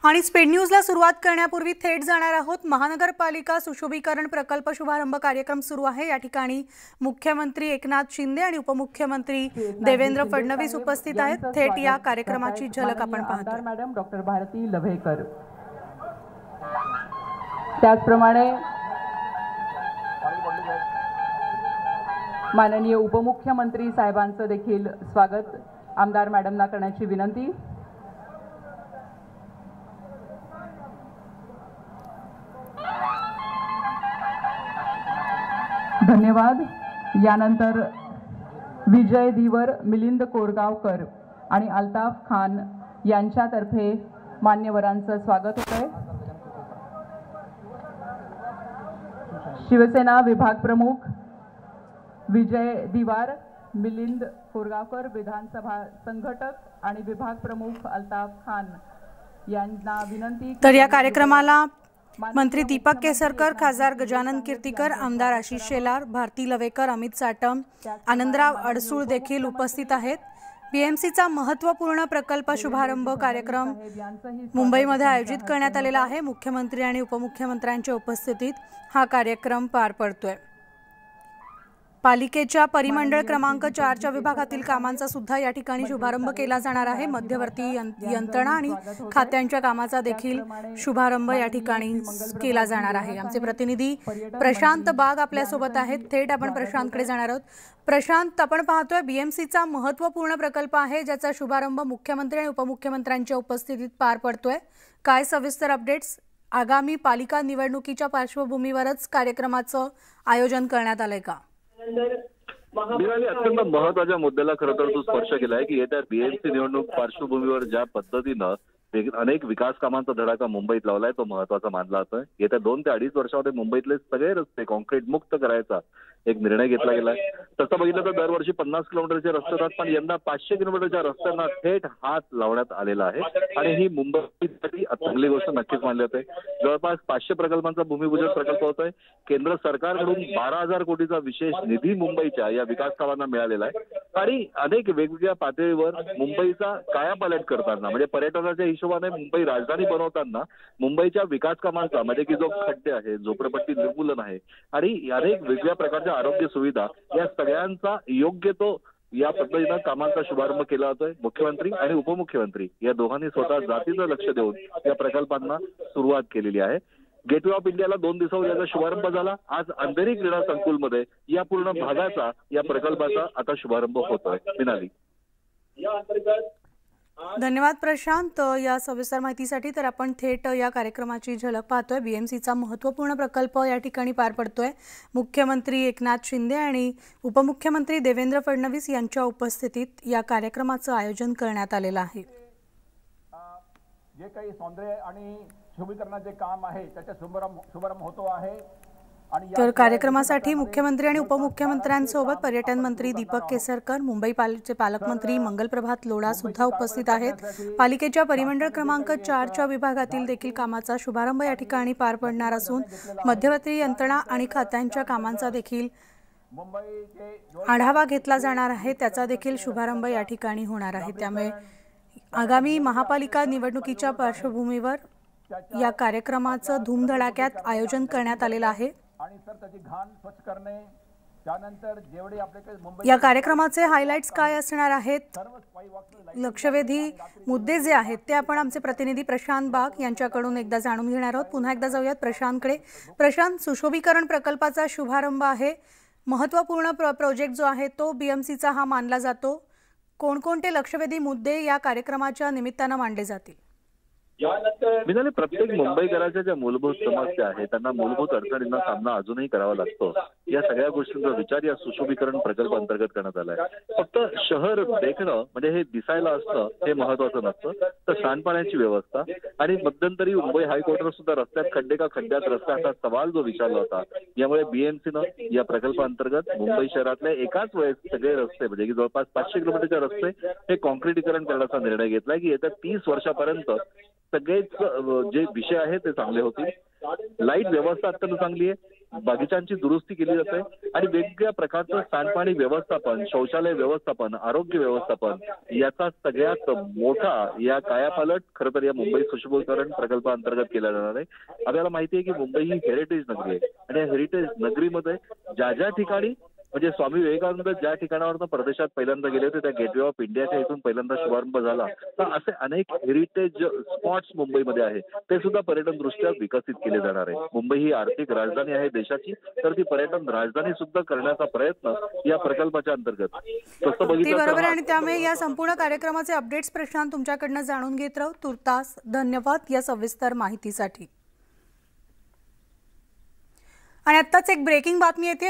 आणि स्पीड न्यूजला सुरुवात करण्यापूर्वी थेट जाणार आहोत महानगरपालिका सुशोभीकरण प्रकल्प शुभारंभ कार्यक्रम सुरू आहे। या ठिकाणी मुख्यमंत्री एकनाथ शिंदे आणि उपमुख्यमंत्री देवेंद्र फडणवीस उपस्थित आहेत। थेट या कार्यक्रमाची झलक आपण पाहतो। मॅडम डॉक्टर भारती लव्हेकर, त्याचप्रमाणे माननीय उपमुख्यमंत्री साहेबांचं देखील स्वागत आमदार मॅडमना करण्याची विनंती। धन्यवाद। यानंतर विजय धीवर, मिलिंद कोरगावकर आणि अल्ताफ खान यांच्यातर्फे मान्यवरांचं स्वागत होतंय। शिवसेना विभाग प्रमुख विजय धीवर, मिलिंद कोरगावकर, विधानसभा संघटक आणि विभाग प्रमुख अल्ताफ खान यांना विनंती। तर या कार्यक्रमाला मंत्री दीपक केसरकर, खासदार गजानन कीर्तीकर, आमदार आशिष शेलार, भारती लवेकर, अमित साटम, आनंदराव अडसूळ देखील उपस्थित आहेत। बीएमसीचा महत्त्वपूर्ण प्रकल्प शुभारंभ कार्यक्रम मुंबईमध्ये आयोजित करण्यात आलेला आहे। मुख्यमंत्री आणि उपमुख्यमंत्र्यांच्या उपस्थितीत हा कार्यक्रम पार पडतोय। पालिकेच्या परिमंडळ क्रमांक 4च्या विभागातील कामांचा सुद्धा या ठिकाणी शुभारंभ केला जाणार आहे। मध्यवर्ती यंत्रणा आणि खात्यांच्या कामाचा देखील शुभारंभ या ठिकाणी केला जाणार आहे। आमचे प्रतिनिधी प्रशांत बाग आपल्या सोबत आहेत। थेट आपण प्रशांतकडे जाणार आहोत। प्रशांत, आपण पाहतोय बीएमसीचा महत्त्वपूर्ण प्रकल्प आहे ज्याचा शुभारंभ मुख्यमंत्री आणि उपमुख्यमंत्र्यांच्या उपस्थितीत पार पडतोय। काय सविस्तर अपडेट्स? आगामी पालिका निवडणुकीच्या पार्श्वभूमीवरच कार्यक्रमाचं आयोजन करण्यात आलंय का? मिळाली अत्यंत महत्त्वाच्या मुद्द्याला खरं तर तू स्पर्श केलाय की येत्या बीएमसी निवडणूक पार्श्वभूमीवर ज्या पद्धतीनं अनेक विकास कामांचा धडाका मुंबईत लावलाय तो महत्त्वाचा मानला जातोय। येत्या 2 ते 2.5 वर्षामध्ये मुंबईतले सगळे रस्ते कॉन्क्रीट मुक्त करायचा एक निर्णय घेतला गेलाय। तसं बघितलं तर दरवर्षी 50 किलोमीटरचे रस्ते होतात, पण यंदा 500 किलोमीटरच्या रस्त्यांना थेट हात लावण्यात आलेला आहे आणि ही मुंबईसाठी चांगली गोष्ट नक्कीच मानली जाते। जवळपास 500 प्रकल्पांचा भूमिपूजन प्रकल्प होतोय। केंद्र सरकारकडून 12,000 कोटीचा विशेष निधी मुंबईच्या या विकास कामांना मिळालेला आहे आणि अनेक वेगवेगळ्या पातळीवर मुंबईचा कायापालट करताना म्हणजे पर्यटनाच्या हिशोबाने मुंबई राजधानी बनवताना मुंबईच्या विकास कामांचा म्हणजे की जो खड्डे आहे, झोपडपट्टी निर्मूलन आहे आणि अनेक वेगवेगळ्या प्रकारच्या आरोग्य सुविधा या सगळ्यांचा योग्य तो या पद्धतीनं कामांचा शुभारंभ केला जातोय। मुख्यमंत्री आणि उपमुख्यमंत्री या दोघांनी स्वतः जातीचं लक्ष देऊन या प्रकल्पांना सुरुवात केलेली आहे। गेटवे ऑफ इंडियाला 2 दिवसावर याचा शुभारंभ झाला। आज अंधेरी क्रीडा संकुलमध्ये या पूर्ण भागाचा या प्रकल्पाचा आता शुभारंभ होतोय। मिनाली, धन्यवाद प्रशांत या सविस्तर माहितीसाठी। तर आपण थेट या कार्यक्रमाची झलक पाहतोय। बीएमसीचा महत्त्वपूर्ण प्रकल्प या ठिकाणी पार पडतोय। मुख्यमंत्री एकनाथ शिंदे आणि उपमुख्यमंत्री देवेंद्र फडणवीस यांच्या उपस्थितीत या कार्यक्रमाचं आयोजन करण्यात आलेलं आहे। जे काही सौंदर्य आणि शुभीकरणाचे काम आहे त्याचा शुभारंभ होतो आहे। तर कार्यक्रमासाठी मुख्यमंत्री आणि उपमुख्यमंत्र्यांसोबत पर्यटन मंत्री दीपक केसरकर, मुंबई पालकमंत्री मंगलप्रभात लोढा सुद्धा उपस्थित आहेत। पालिकेच्या परिमंडळ क्रमांक 4च्या विभागातील देखील कामाचा शुभारंभ या ठिकाणी पार पडणार असून मध्यवर्ती यंत्रणा आणि खात्यांच्या कामांचा देखील आढावा घेतला जाणार आहे। त्याचा देखील शुभारंभ या ठिकाणी होणार आहे। त्यामुळे आगामी महापालिका निवडणुकीच्या पार्श्वभूमीवर या कार्यक्रमाचं धूमधडाक्यात आयोजन करण्यात आलेलं आहे। या कार्यक्रमाचे हायलाइट्स काय असणार आहेत, लक्षवेधी मुद्दे जे आहेत ते आपण आमचे प्रतिनिधी प्रशांत बाग यांच्याकडून एकदा जाणून घेणार आहोत। पुन्हा एकदा जाऊयात प्रशांतकडे। प्रशांत, सुशोभीकरण प्रकल्पाचा शुभारंभ आहे, महत्त्वपूर्ण प्रोजेक्ट जो आहे तो बीएमसीचा हा मानला जातो। कोणकोणते लक्षवेधी मुद्दे या कार्यक्रमाच्या निमित्तानं मांडले जातील? मिनाली, प्रत्येक मुंबईकरांच्या ज्या मूलभूत समस्या आहेत त्यांना मूलभूत अडचणींना सामना अजूनही करावा लागतो। या सगळ्या गोष्टींचा विचार या सुशोभीकरण प्रकल्प अंतर्गत करण्यात आलाय। फक्त शहर देखणं म्हणजे हे दिसायला असतं हे महत्वाचं नसतं, तर सांडपाण्याची व्यवस्था आणि मध्यंतरी मुंबई हायकोर्टानं सुद्धा रस्त्यात खड्डे का खड्ड्यात रस्ता असा सवाल जो विचारला होता। यामुळे बीएमसीनं या प्रकल्पाअंतर्गत मुंबई शहरातल्या एकाच वेळेस सगळे रस्ते म्हणजे की जवळपास 500 किलोमीटरचे रस्ते हे कॉन्क्रिटीकरण करण्याचा निर्णय घेतलाय की येत्या 30 वर्षापर्यंत सगळेच जे विषय आहेत ते चांगले होतील। लाईट व्यवस्था अत्यंत चांगली आहे। बगीचांची दुरुस्ती केली जाते आणि वेगवेगळ्या प्रकारचं सांडपाणी व्यवस्थापन, शौचालय व्यवस्थापन, आरोग्य व्यवस्थापन याचा सगळ्यात मोठा या कायापालट खरं तर या मुंबई सुशोभीकरण प्रकल्पाअंतर्गत केला जाणार आहे. आपल्याला माहिती आहे की मुंबई ही हेरिटेज नगरी आहे आणि या हेरिटेज नगरीमध्ये ज्या ठिकाणी म्हणजे स्वामी विवेकानंद ज्या ठिकाणावरनं परदेशात पहिल्यांदा गेले होते त्या गेटवे ऑफ इंडियाच्या इथून पहिल्यांदा शुभारंभ झाला, तर असे अनेक हेरिटेज स्पॉट्स मुंबईमध्ये आहे ते सुद्धा पर्यटन दृष्ट्या विकसित केले जाणार आहे. मुंबई ही आर्थिक राजधानी आहे देशाची, तर ती पर्यटन राजधानी सुद्धा करण्याचा प्रयत्न या प्रकल्पाच्या अंतर्गत तसं बघितलं बरोबर. आणि त्यामुळे या संपूर्ण कार्यक्रमाचे अपडेट्स प्रशांत तुमच्याकडनं जाणून घेत राहू. तुर्तास धन्यवाद या सविस्तर माहितीसाठी. आणि आत्ताच एक ब्रेकिंग बातमी येते.